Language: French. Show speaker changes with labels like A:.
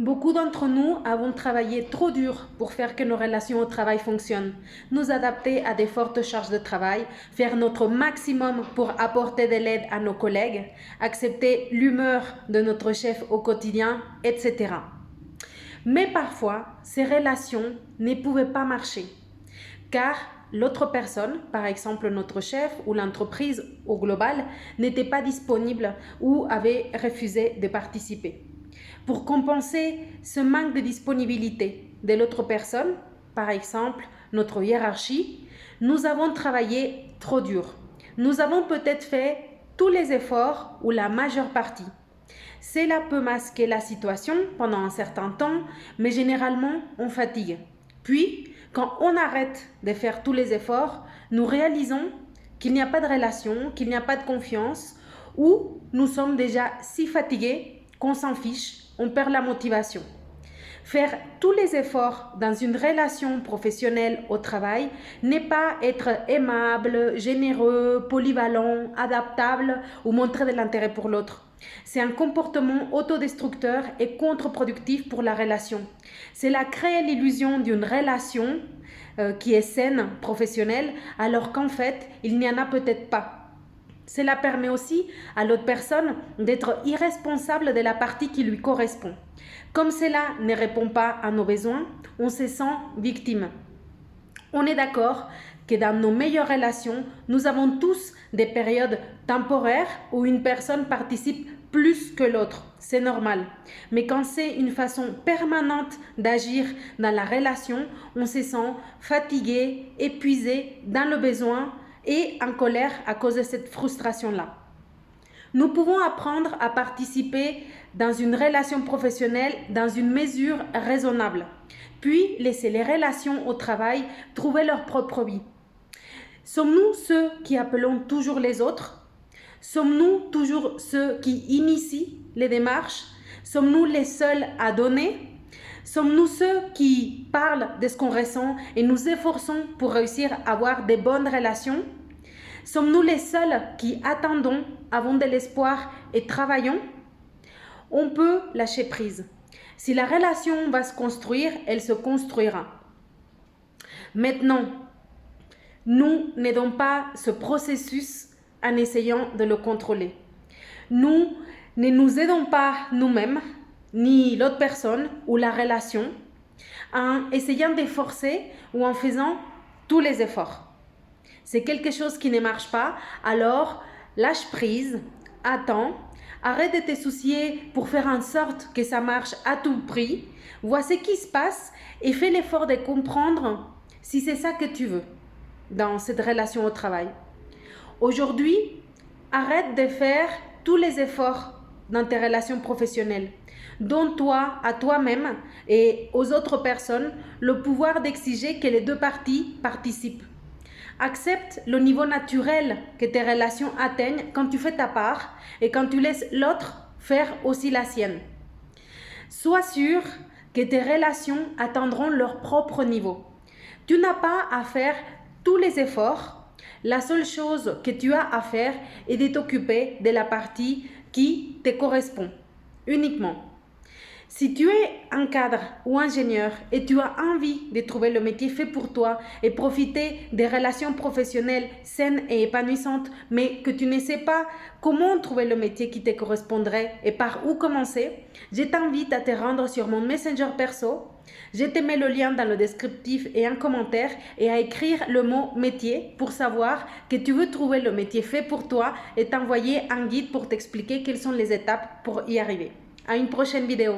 A: Beaucoup d'entre nous avons travaillé trop dur pour faire que nos relations au travail fonctionnent, nous adapter à des fortes charges de travail, faire notre maximum pour apporter de l'aide à nos collègues, accepter l'humeur de notre chef au quotidien, etc. Mais parfois, ces relations ne pouvaient pas marcher, car l'autre personne, par exemple notre chef ou l'entreprise au global, n'était pas disponible ou avait refusé de participer. Pour compenser ce manque de disponibilité de l'autre personne, par exemple notre hiérarchie, nous avons travaillé trop dur. Nous avons peut-être fait tous les efforts ou la majeure partie. Cela peut masquer la situation pendant un certain temps, mais généralement on fatigue. Puis, quand on arrête de faire tous les efforts, nous réalisons qu'il n'y a pas de relation, qu'il n'y a pas de confiance, ou nous sommes déjà si fatigués qu'on s'en fiche, on perd la motivation. Faire tous les efforts dans une relation professionnelle au travail n'est pas être aimable, généreux, polyvalent, adaptable ou montrer de l'intérêt pour l'autre. C'est un comportement autodestructeur et contre-productif pour la relation. Cela crée l'illusion d'une relation qui est saine, professionnelle, alors qu'en fait, il n'y en a peut-être pas. Cela permet aussi à l'autre personne d'être irresponsable de la partie qui lui correspond. Comme cela ne répond pas à nos besoins, on se sent victime. On est d'accord que dans nos meilleures relations, nous avons tous des périodes temporaires où une personne participe plus que l'autre. C'est normal. Mais quand c'est une façon permanente d'agir dans la relation, on se sent fatigué, épuisé, dans le besoin et en colère à cause de cette frustration-là. Nous pouvons apprendre à participer dans une relation professionnelle dans une mesure raisonnable, puis laisser les relations au travail trouver leur propre vie. Sommes-nous ceux qui appelons toujours les autres? Sommes-nous toujours ceux qui initient les démarches? Sommes-nous les seuls à donner? Sommes-nous ceux qui parlent de ce qu'on ressent et nous efforçons pour réussir à avoir de bonnes relations? Sommes-nous les seuls qui attendons, avons de l'espoir et travaillons? On peut lâcher prise. Si la relation va se construire, elle se construira. Maintenant, nous n'aidons pas ce processus en essayant de le contrôler. Nous ne nous aidons pas nous-mêmes, ni l'autre personne ou la relation, en essayant de forcer ou en faisant tous les efforts. C'est quelque chose qui ne marche pas, alors lâche prise, attends, arrête de te soucier pour faire en sorte que ça marche à tout prix, vois ce qui se passe et fais l'effort de comprendre si c'est ça que tu veux dans cette relation au travail. Aujourd'hui, arrête de faire tous les efforts dans tes relations professionnelles. Donne-toi à toi-même et aux autres personnes le pouvoir d'exiger que les deux parties participent. Accepte le niveau naturel que tes relations atteignent quand tu fais ta part et quand tu laisses l'autre faire aussi la sienne. Sois sûr que tes relations atteindront leur propre niveau. Tu n'as pas à faire tous les efforts. La seule chose que tu as à faire est de t'occuper de la partie qui te correspond uniquement. Si tu es un cadre ou ingénieur et tu as envie de trouver le métier fait pour toi et profiter des relations professionnelles saines et épanouissantes, mais que tu ne sais pas comment trouver le métier qui te correspondrait et par où commencer, je t'invite à te rendre sur mon Messenger perso. Je te mets le lien dans le descriptif et un commentaire et à écrire le mot métier pour savoir que tu veux trouver le métier fait pour toi et t'envoyer un guide pour t'expliquer quelles sont les étapes pour y arriver. À une prochaine vidéo.